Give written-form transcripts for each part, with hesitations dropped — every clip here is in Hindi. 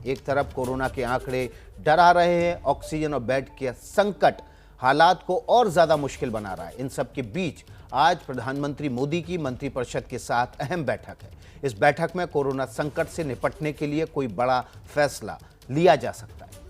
एक तरफ कोरोना के आंकड़े डरा रहे हैं, ऑक्सीजन और बेड के संकट हालात को और ज्यादा मुश्किल बना रहा है। इन सब के बीच आज प्रधानमंत्री मोदी की मंत्रिपरिषद के साथ अहम बैठक है। इस बैठक में कोरोना संकट से निपटने के लिए कोई बड़ा फैसला लिया जा सकता है।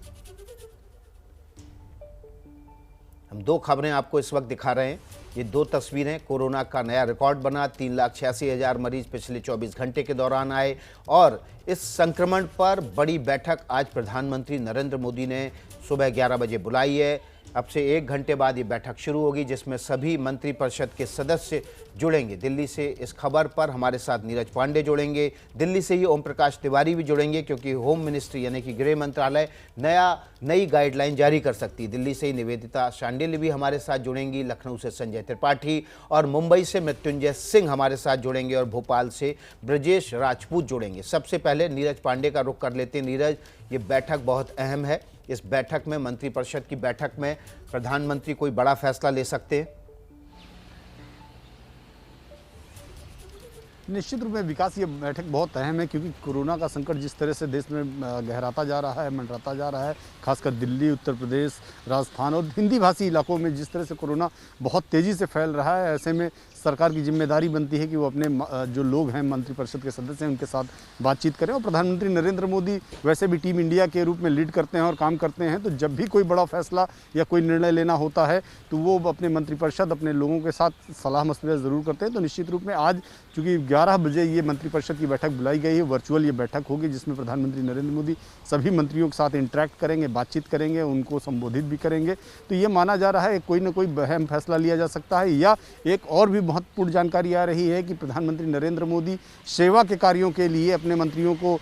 हम दो खबरें आपको इस वक्त दिखा रहे हैं। ये दो तस्वीरें, कोरोना का नया रिकॉर्ड बना, 3,86,000 मरीज पिछले 24 घंटे के दौरान आए और इस संक्रमण पर बड़ी बैठक आज प्रधानमंत्री नरेंद्र मोदी ने सुबह 11 बजे बुलाई है। अब से 1 घंटे बाद ये बैठक शुरू होगी जिसमें सभी मंत्रिपरिषद के सदस्य जुड़ेंगे। दिल्ली से इस खबर पर हमारे साथ नीरज पांडे जुड़ेंगे। दिल्ली से ही ओम प्रकाश तिवारी भी जुड़ेंगे क्योंकि होम मिनिस्ट्री यानी कि गृह मंत्रालय नई गाइडलाइन जारी कर सकती है। दिल्ली से ही निवेदिता शांडिल्य भी हमारे साथ जुड़ेंगी, लखनऊ से संजय त्रिपाठी और मुंबई से मृत्युंजय सिंह हमारे साथ जुड़ेंगे और भोपाल से ब्रजेश राजपूत जुड़ेंगे। सबसे पहले नीरज पांडे का रुख कर लेते हैं। नीरज, ये बैठक बहुत अहम है। इस बैठक में, मंत्रिपरिषद की बैठक में प्रधानमंत्री कोई बड़ा फैसला ले सकते हैं? निश्चित रूप में विकास, ये बैठक बहुत अहम है क्योंकि कोरोना का संकट जिस तरह से देश में गहराता जा रहा है, मंडराता जा रहा है, खासकर दिल्ली, उत्तर प्रदेश, राजस्थान और हिंदी भाषी इलाकों में जिस तरह से कोरोना बहुत तेज़ी से फैल रहा है, ऐसे में सरकार की जिम्मेदारी बनती है कि वो अपने जो लोग हैं, मंत्रिपरिषद के सदस्य हैं, उनके साथ बातचीत करें। और प्रधानमंत्री नरेंद्र मोदी वैसे भी टीम इंडिया के रूप में लीड करते हैं और काम करते हैं, तो जब भी कोई बड़ा फैसला या कोई निर्णय लेना होता है तो वो अपने मंत्रिपरिषद, अपने लोगों के साथ सलाह मशवरा ज़रूर करते हैं। तो निश्चित रूप में आज चूँकि 11 बजे ये मंत्रिपरिषद की बैठक बुलाई गई है, वर्चुअल ये बैठक होगी जिसमें प्रधानमंत्री नरेंद्र मोदी सभी मंत्रियों के साथ इंटरेक्ट करेंगे, बातचीत करेंगे, उनको संबोधित भी करेंगे। तो ये माना जा रहा है कोई ना कोई अहम फैसला लिया जा सकता है। या एक और भी महत्वपूर्ण जानकारी आ रही है कि प्रधानमंत्री नरेंद्र मोदी सेवा के कार्यों के लिए अपने मंत्रियों को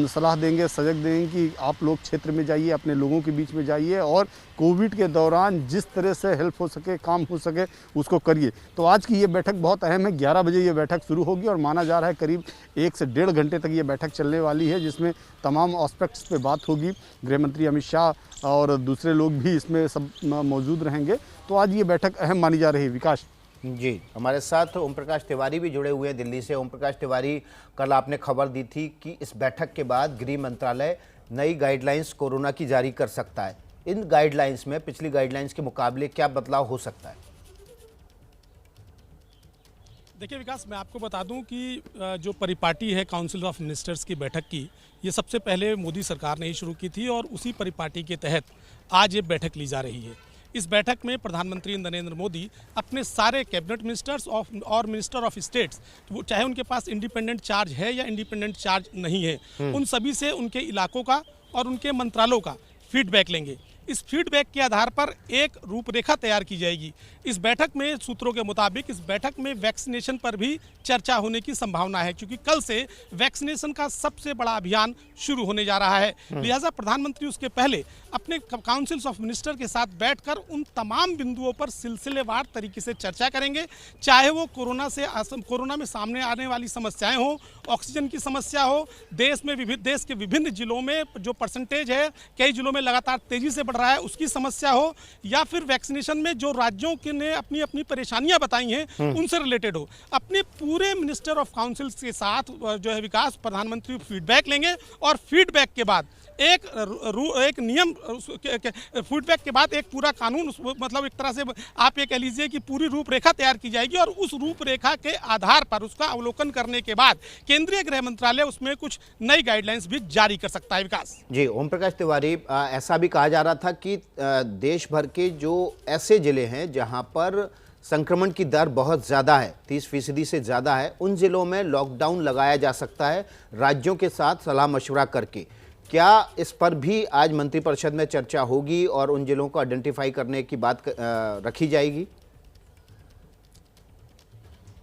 सलाह देंगे, सजग देंगे कि आप लोग क्षेत्र में जाइए, अपने लोगों के बीच में जाइए और कोविड के दौरान जिस तरह से हेल्प हो सके, काम हो सके, उसको करिए। तो आज की ये बैठक बहुत अहम है। 11 बजे ये बैठक शुरू होगी और माना जा रहा है करीब 1 से 1.5 घंटे तक ये बैठक चलने वाली है, जिसमें तमाम एस्पेक्ट्स पे बात होगी। गृह मंत्री अमित शाह और दूसरे लोग भी इसमें सब मौजूद रहेंगे। तो आज ये बैठक अहम मानी जा रही है। विकास जी, हमारे साथ ओम प्रकाश तिवारी भी जुड़े हुए हैं दिल्ली से। ओम प्रकाश तिवारी, कल आपने खबर दी थी कि इस बैठक के बाद गृह मंत्रालय नई गाइडलाइंस कोरोना की जारी कर सकता है। इन गाइडलाइंस में पिछली गाइडलाइंस के मुकाबले क्या बदलाव हो सकता है? देखिए विकास, मैं आपको बता दूं कि जो परिपाटी है काउंसिल ऑफ मिनिस्टर्स की बैठक की, ये सबसे पहले मोदी सरकार ने ही शुरू की थी और उसी परिपाटी के तहत आज ये बैठक ली जा रही है। इस बैठक में प्रधानमंत्री नरेंद्र मोदी अपने सारे कैबिनेट मिनिस्टर्स और मिनिस्टर ऑफ स्टेट्स, चाहे उनके पास इंडिपेंडेंट चार्ज है या इंडिपेंडेंट चार्ज नहीं है, उन सभी से उनके इलाकों का और उनके मंत्रालयों का फीडबैक लेंगे। इस फीडबैक के आधार पर एक रूपरेखा तैयार की जाएगी। इस बैठक में सूत्रों के मुताबिक इस बैठक में वैक्सीनेशन पर भी चर्चा होने की संभावना है क्योंकि कल से वैक्सीनेशन का सबसे बड़ा अभियान शुरू होने जा रहा है। लिहाजा प्रधानमंत्री उसके पहले अपने काउंसिल्स ऑफ मिनिस्टर के साथ बैठकर उन तमाम बिंदुओं पर सिलसिलेवार तरीके से चर्चा करेंगे, चाहे वो कोरोना में सामने आने वाली समस्याएं हो, ऑक्सीजन की समस्या हो, देश के विभिन्न जिलों में जो परसेंटेज है कई जिलों में लगातार तेजी से रहा है उसकी समस्या हो, या फिर वैक्सीनेशन में जो राज्यों के ने अपनी अपनी परेशानियां बताई हैं उनसे रिलेटेड हो। अपने पूरे मिनिस्टर ऑफ काउंसिल के साथ जो है विकास, प्रधानमंत्री फीडबैक लेंगे और फीडबैक के बाद एक नियम, फीडबैक के बाद एक पूरा कानून, मतलब एक तरह से आप ये कह लीजिए कि पूरी रूपरेखा तैयार की जाएगी और उस रूपरेखा के आधार पर उसका अवलोकन करने के बाद केंद्रीय गृह मंत्रालय उसमें कुछ नई गाइडलाइंस भी जारी कर सकता है। विकास जी, ओम प्रकाश तिवारी, ऐसा भी कहा जा रहा था कि देश भर के जो ऐसे जिले हैं जहां पर संक्रमण की दर बहुत ज़्यादा है, 30% से ज़्यादा है, उन जिलों में लॉकडाउन लगाया जा सकता है राज्यों के साथ सलाह मशवरा करके। क्या इस पर भी आज मंत्रिपरिषद में चर्चा होगी और उन जिलों को आइडेंटिफाई करने की बात रखी जाएगी?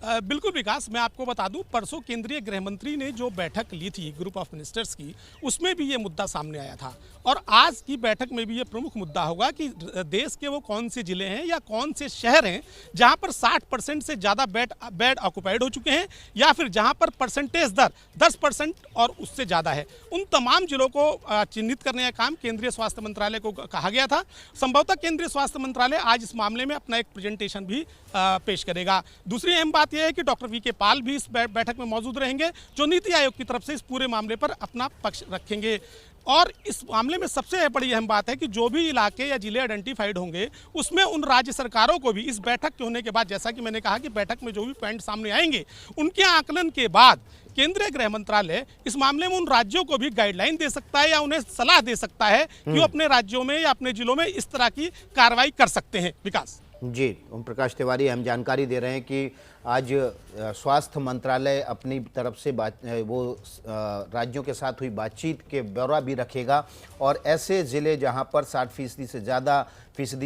बिल्कुल विकास, मैं आपको बता दूं, परसों केंद्रीय गृह मंत्री ने जो बैठक ली थी ग्रुप ऑफ मिनिस्टर्स की, उसमें भी ये मुद्दा सामने आया था और आज की बैठक में भी ये प्रमुख मुद्दा होगा कि देश के वो कौन से जिले हैं या कौन से शहर हैं जहां पर 60% से ज़्यादा बेड ऑक्युपाइड हो चुके हैं या फिर जहां पर परसेंटेज दर 10% और उससे ज़्यादा है। उन तमाम जिलों को चिन्हित करने का काम केंद्रीय स्वास्थ्य मंत्रालय को कहा गया था। संभवतः केंद्रीय स्वास्थ्य मंत्रालय आज इस मामले में अपना एक प्रेजेंटेशन भी पेश करेगा। दूसरी अहम बात यह है कि डॉक्टर वी के पाल भी इस बैठक में मौजूद रहेंगे, जो नीति आयोग की तरफ से इस पूरे मामले पर अपना पक्ष रखेंगे। और इस मामले में सबसे बड़ी अहम बात है कि जो भी इलाके या जिले आइडेंटिफाइड होंगे उसमें उन राज्य सरकारों को भी इस बैठक के होने के बाद, जैसा कि मैंने कहा कि बैठक में जो भी पॉइंट सामने आएंगे उनके आकलन के बाद केंद्रीय गृह मंत्रालय इस मामले में उन राज्यों को भी गाइडलाइन दे सकता है या उन्हें सलाह दे सकता है कि वो अपने राज्यों में या अपने जिलों में इस तरह की कार्रवाई कर सकते हैं। विकास जी, ओम प्रकाश तिवारी हम जानकारी दे रहे हैं कि आज स्वास्थ्य मंत्रालय अपनी तरफ से राज्यों के साथ हुई बातचीत के ब्यौरा भी रखेगा और ऐसे ज़िले जहां पर 60%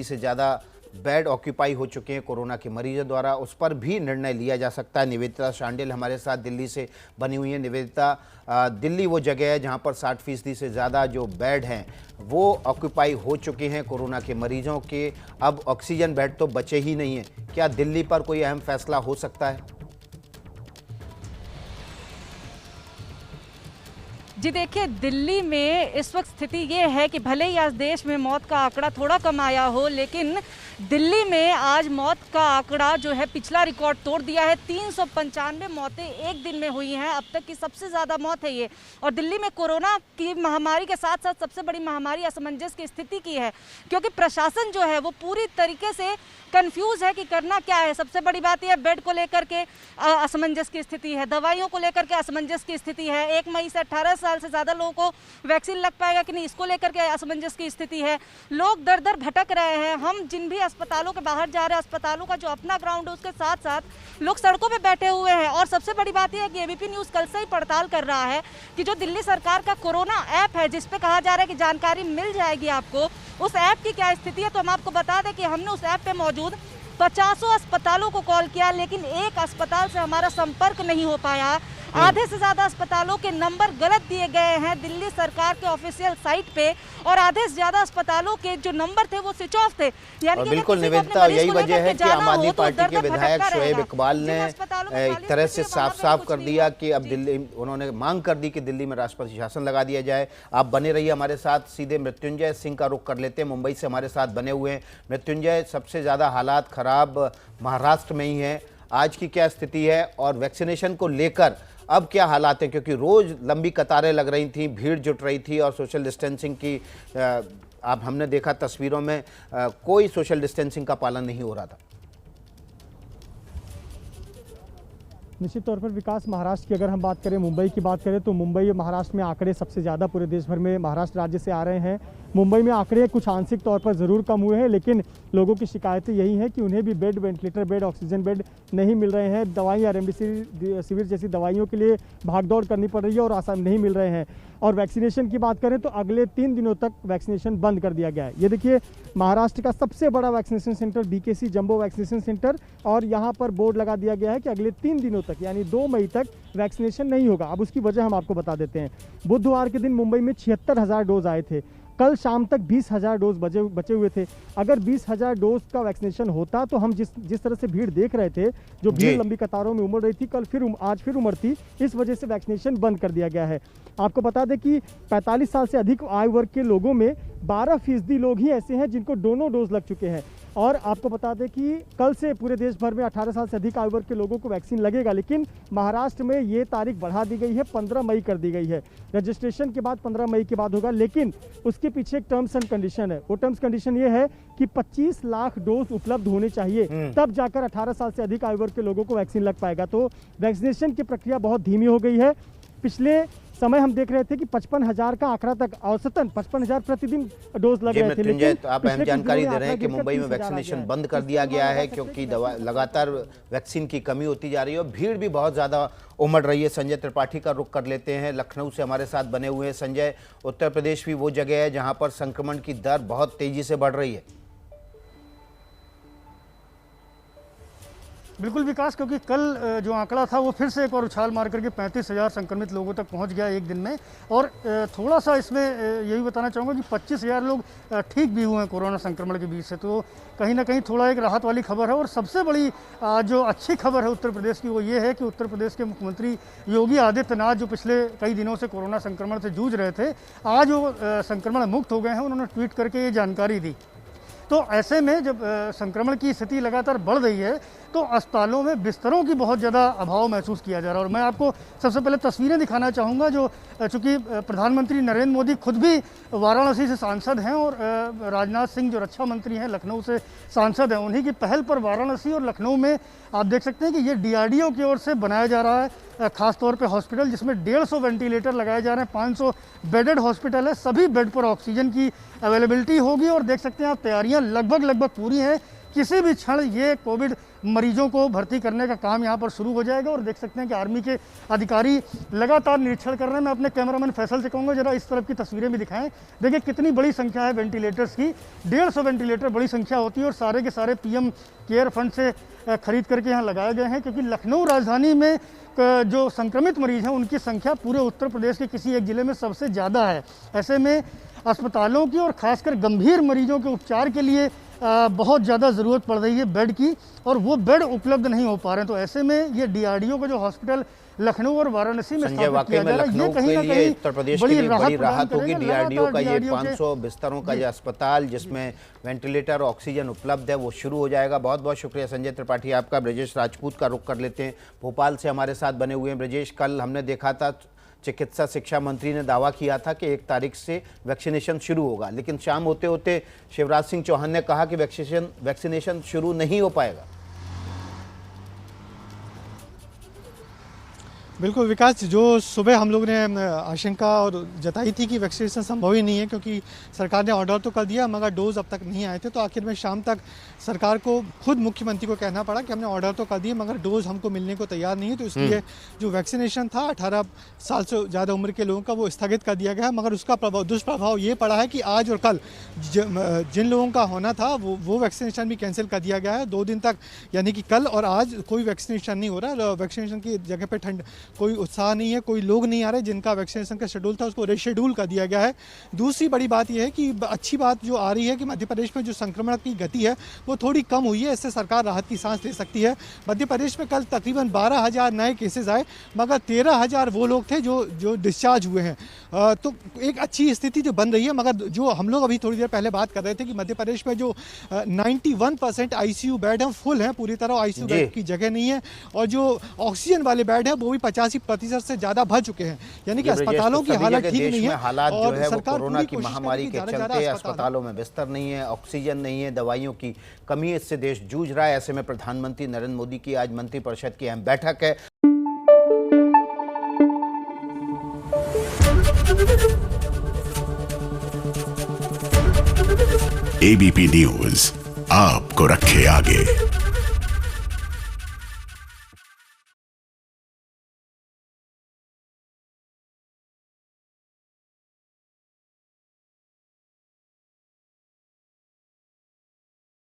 से ज़्यादा बेड ऑक्यूपाई हो चुके हैं कोरोना के मरीजों द्वारा, उस पर भी निर्णय लिया जा सकता है। निवेदिता शांडिल हमारे साथ दिल्ली से बनी हुई है। निवेदिता, दिल्ली वो जगह है जहां पर 60% से ज़्यादा जो बेड हैं वो ऑक्यूपाई हो चुके हैं कोरोना के मरीजों के, अब ऑक्सीजन बेड तो बचे ही नहीं हैं। क्या दिल्ली पर कोई अहम फैसला हो सकता है? जी देखिए, दिल्ली में इस वक्त स्थिति ये है कि भले ही आज देश में मौत का आंकड़ा थोड़ा कम आया हो, लेकिन दिल्ली में आज मौत का आंकड़ा जो है पिछला रिकॉर्ड तोड़ दिया है। 395 मौतें एक दिन में हुई हैं, अब तक की सबसे ज़्यादा मौत है ये। और दिल्ली में कोरोना की महामारी के साथ साथ सबसे बड़ी महामारी असमंजस की स्थिति की है, क्योंकि प्रशासन जो है वो पूरी तरीके से कंफ्यूज है कि करना क्या है। सबसे बड़ी बात यह बेड को लेकर के असमंजस की स्थिति है, दवाइयों को लेकर के असमंजस की स्थिति है। 1 मई से 18 साल से ज़्यादा लोगों को वैक्सीन लग पाएगा कि नहीं, इसको लेकर के असमंजस की स्थिति है। लोग दर दर भटक रहे हैं। हम जिन भी अस्पतालों के बाहर जा रहे हैं, अस्पतालों का जो अपना ग्राउंड है उसके साथ साथ लोग सड़कों पे बैठे हुए हैं। और सबसे बड़ी बात यह है कि एबीपी न्यूज़ कल से ही पड़ताल कर रहा है कि जो दिल्ली सरकार का कोरोना ऐप है, जिस पे कहा जा रहा है कि जानकारी मिल जाएगी आपको, उस ऐप की क्या स्थिति है। तो हम आपको बता दें कि हमने उस ऐप पे मौजूद 50 अस्पतालों को कॉल किया, लेकिन एक अस्पताल से हमारा संपर्क नहीं हो पाया। आधे से ज़्यादा अस्पतालों के नंबर गलत दिए गए हैं दिल्ली सरकार के ऑफिशियल साइट पे, और आधे से ज़्यादा अस्पतालों के जो नंबर थे वो स्विच ऑफ थे। यानी कि बिल्कुल निवेदिता, यही वजह है कि आम आदमी पार्टी के विधायक शोएब इकबाल ने एक तरह से साफ कर दिया कि अब दिल्ली, उन्होंने मांग कर दी कि दिल्ली में राष्ट्रपति शासन लगा दिया जाए। आप बने रहिए हमारे साथ, सीधे मृत्युंजय सिंह का रुख कर लेते हैं, मुंबई से हमारे साथ बने हुए हैं। मृत्युंजय, सबसे ज़्यादा हालात खराब महाराष्ट्र में ही है, आज की क्या स्थिति है और वैक्सीनेशन को लेकर अब क्या हालात हैं? क्योंकि रोज़ लंबी कतारें लग रही थी, भीड़ जुट रही थी और सोशल डिस्टेंसिंग की आप हमने देखा तस्वीरों में कोई सोशल डिस्टेंसिंग का पालन नहीं हो रहा था। निश्चित तौर पर विकास, महाराष्ट्र की अगर हम बात करें, मुंबई की बात करें तो मुंबई और महाराष्ट्र में आंकड़े सबसे ज़्यादा पूरे देश भर में महाराष्ट्र राज्य से आ रहे हैं। मुंबई में आंकड़े कुछ आंशिक तौर पर ज़रूर कम हुए हैं, लेकिन लोगों की शिकायतें यही हैं कि उन्हें भी bed, ventilator bed, oxygen bed नहीं मिल रहे हैं। दवाइयाँ रेमडेसिविर जैसी दवाइयों के लिए भागदौड़ करनी पड़ रही है और आसान नहीं मिल रहे हैं। और वैक्सीनेशन की बात करें तो अगले 3 दिनों तक वैक्सीनेशन बंद कर दिया गया है। ये देखिए, महाराष्ट्र का सबसे बड़ा vaccination centre BKC jumbo vaccination centre, और यहाँ पर बोर्ड लगा दिया गया है कि अगले 3 दिनों तक यानी 2 मई तक वैक्सीनेशन नहीं होगा। अब उसकी वजह हम आपको बता देते हैं। बुधवार के दिन मुंबई में 76,000 डोज आए थे, कल शाम तक 20,000 डोज बचे हुए थे। अगर 20,000 डोज का वैक्सीनेशन होता तो हम जिस तरह से भीड़ देख रहे थे, जो भीड़ लंबी कतारों में उमड़ रही थी, आज फिर उमड़ती, इस वजह से वैक्सीनेशन बंद कर दिया गया है। आपको बता दें कि 45 साल से अधिक आयु वर्ग के लोगों में 12% लोग ही ऐसे हैं जिनको दोनों डोज लग चुके हैं। और आपको बता दें कि कल से पूरे देश भर में 18 साल से अधिक आयु वर्ग के लोगों को वैक्सीन लगेगा, लेकिन महाराष्ट्र में ये तारीख बढ़ा दी गई है, 15 मई कर दी गई है। रजिस्ट्रेशन के बाद 15 मई के बाद होगा, लेकिन उसके पीछे एक टर्म्स एंड कंडीशन है। वो टर्म्स कंडीशन ये है कि 25 लाख डोज उपलब्ध होने चाहिए, तब जाकर 18 साल से अधिक आयु वर्ग के लोगों को वैक्सीन लग पाएगा। तो वैक्सीनेशन की प्रक्रिया बहुत धीमी हो गई है। पिछले समय हम देख रहे थे कि 55,000 का आंकड़ा तक, औसतन 55,000 प्रतिदिन डोज लग रहे थे। लेकिन तो आप अहम जानकारी दे रहे हैं कि मुंबई में वैक्सीनेशन बंद कर दिया गया है क्योंकि लगातार वैक्सीन की कमी होती जा रही है और भीड़ भी बहुत ज़्यादा उमड़ रही है। संजय त्रिपाठी का रुख कर लेते हैं, लखनऊ से हमारे साथ बने हुए हैं। संजय, उत्तर प्रदेश भी वो जगह है जहाँ पर संक्रमण की दर बहुत तेज़ी से बढ़ रही है। बिल्कुल विकास, क्योंकि कल जो आंकड़ा था वो फिर से एक और उछाल मार करके 35,000 संक्रमित लोगों तक पहुंच गया एक दिन में। और थोड़ा सा इसमें यही बताना चाहूँगा कि 25,000 लोग ठीक भी हुए हैं कोरोना संक्रमण के बीच से, तो कहीं ना कहीं थोड़ा एक राहत वाली खबर है। और सबसे बड़ी जो अच्छी खबर है उत्तर प्रदेश की वो ये है कि उत्तर प्रदेश के मुख्यमंत्री योगी आदित्यनाथ, जो पिछले कई दिनों से कोरोना संक्रमण से जूझ रहे थे, आज वो संक्रमण मुक्त हो गए हैं। उन्होंने ट्वीट करके ये जानकारी दी। तो ऐसे में जब संक्रमण की स्थिति लगातार बढ़ रही है तो अस्पतालों में बिस्तरों की बहुत ज़्यादा अभाव महसूस किया जा रहा है। और मैं आपको सबसे पहले तस्वीरें दिखाना चाहूँगा जो चूँकि प्रधानमंत्री नरेंद्र मोदी खुद भी वाराणसी से सांसद हैं और राजनाथ सिंह जो रक्षा मंत्री हैं लखनऊ से सांसद हैं, उन्हीं की पहल पर वाराणसी और लखनऊ में आप देख सकते हैं कि ये DRDO की ओर से बनाया जा रहा है ख़ास तौर पे हॉस्पिटल, जिसमें 150 वेंटिलेटर लगाए जा रहे हैं। 500 बेडेड हॉस्पिटल है, सभी बेड पर ऑक्सीजन की अवेलेबिलिटी होगी और देख सकते हैं आप तैयारियां लगभग पूरी हैं। किसी भी क्षण ये कोविड मरीजों को भर्ती करने का काम यहाँ पर शुरू हो जाएगा। और देख सकते हैं कि आर्मी के अधिकारी लगातार निरीक्षण कर रहे हैं। मैं अपने कैमरामैन फैसल से कहूँगा जरा इस तरफ की तस्वीरें भी दिखाएं। देखिए कितनी बड़ी संख्या है वेंटिलेटर्स की, 150 वेंटिलेटर बड़ी संख्या होती है और सारे के सारे PM केयर फंड से खरीद करके यहाँ लगाए गए हैं, क्योंकि लखनऊ राजधानी में जो संक्रमित मरीज हैं उनकी संख्या पूरे उत्तर प्रदेश के किसी एक ज़िले में सबसे ज़्यादा है। ऐसे में अस्पतालों की और ख़ासकर गंभीर मरीजों के उपचार के लिए बहुत ज़्यादा ज़रूरत पड़ रही है बेड की, और वो बेड उपलब्ध नहीं हो पा रहे हैं। तो ऐसे में ये DRDO का जो हॉस्पिटल लखनऊ और वाराणसी में स्थापित किया जा रहा है, ये कहीं ना कहीं उत्तर प्रदेश के लिए बड़ी राहत होगी। DRDO का ये 500 बिस्तरों का ये अस्पताल जिसमें वेंटिलेटर ऑक्सीजन उपलब्ध है वो शुरू हो जाएगा। बहुत बहुत शुक्रिया संजय त्रिपाठी आपका। ब्रजेश राजपूत का रुख कर लेते हैं, भोपाल से हमारे साथ बने हुए हैं। ब्रजेश, कल हमने देखा था चिकित्सा शिक्षा मंत्री ने दावा किया था कि 1 तारीख से वैक्सीनेशन शुरू होगा, लेकिन शाम होते होते शिवराज सिंह चौहान ने कहा कि वैक्सीनेशन शुरू नहीं हो पाएगा। बिल्कुल विकास, जो सुबह हम लोग ने आशंका और जताई थी कि वैक्सीनेशन संभव ही नहीं है क्योंकि सरकार ने ऑर्डर तो कर दिया मगर डोज अब तक नहीं आए थे, तो आखिर में शाम तक सरकार को खुद मुख्यमंत्री को कहना पड़ा कि हमने ऑर्डर तो कर दिए मगर डोज हमको मिलने को तैयार नहीं है, तो इसलिए जो वैक्सीनेशन था 18 साल से ज़्यादा उम्र के लोगों का वो स्थगित कर दिया गया है। मगर उसका दुष्प्रभाव ये पड़ा है कि आज और कल जिन लोगों का होना था वो वैक्सीनेशन भी कैंसिल कर दिया गया है। 2 दिन तक यानी कि कल और आज कोई वैक्सीनेशन नहीं हो रहा। वैक्सीनेशन की जगह पर कोई उत्साह नहीं है, कोई लोग नहीं आ रहे। जिनका वैक्सीनेशन का शेड्यूल था उसको रीशेड्यूल कर दिया गया है। दूसरी बड़ी बात यह है कि अच्छी बात जो आ रही है कि मध्य प्रदेश में जो संक्रमण की गति है वो थोड़ी कम हुई है, इससे सरकार राहत की सांस ले सकती है। मध्य प्रदेश में कल तकरीबन 12,000 नए केसेस आए मगर 13,000 वो लोग थे जो डिस्चार्ज हुए हैं। तो एक अच्छी स्थिति जो बन रही है। मगर जो हम लोग अभी थोड़ी देर पहले बात कर रहे थे कि मध्य प्रदेश में जो 91% ICU बेड हैं फुल हैं, पूरी तरह ICU बेड की जगह नहीं है, और जो ऑक्सीजन वाले बेड हैं वो भी 85% से ज़्यादा भर चुके हैं। यानी कि अस्पतालों की हालत ठीक नहीं है। हालात जो है वो कोरोना की महामारी के चलते अस्पतालों में बिस्तर नहीं है, ऑक्सीजन नहीं है, दवाइयों की कमी, इससे देश जूझ रहा है। ऐसे में प्रधानमंत्री नरेंद्र मोदी की आज मंत्रिपरिषद की अहम बैठक है। ABP न्यूज़ आपको रखे आगे।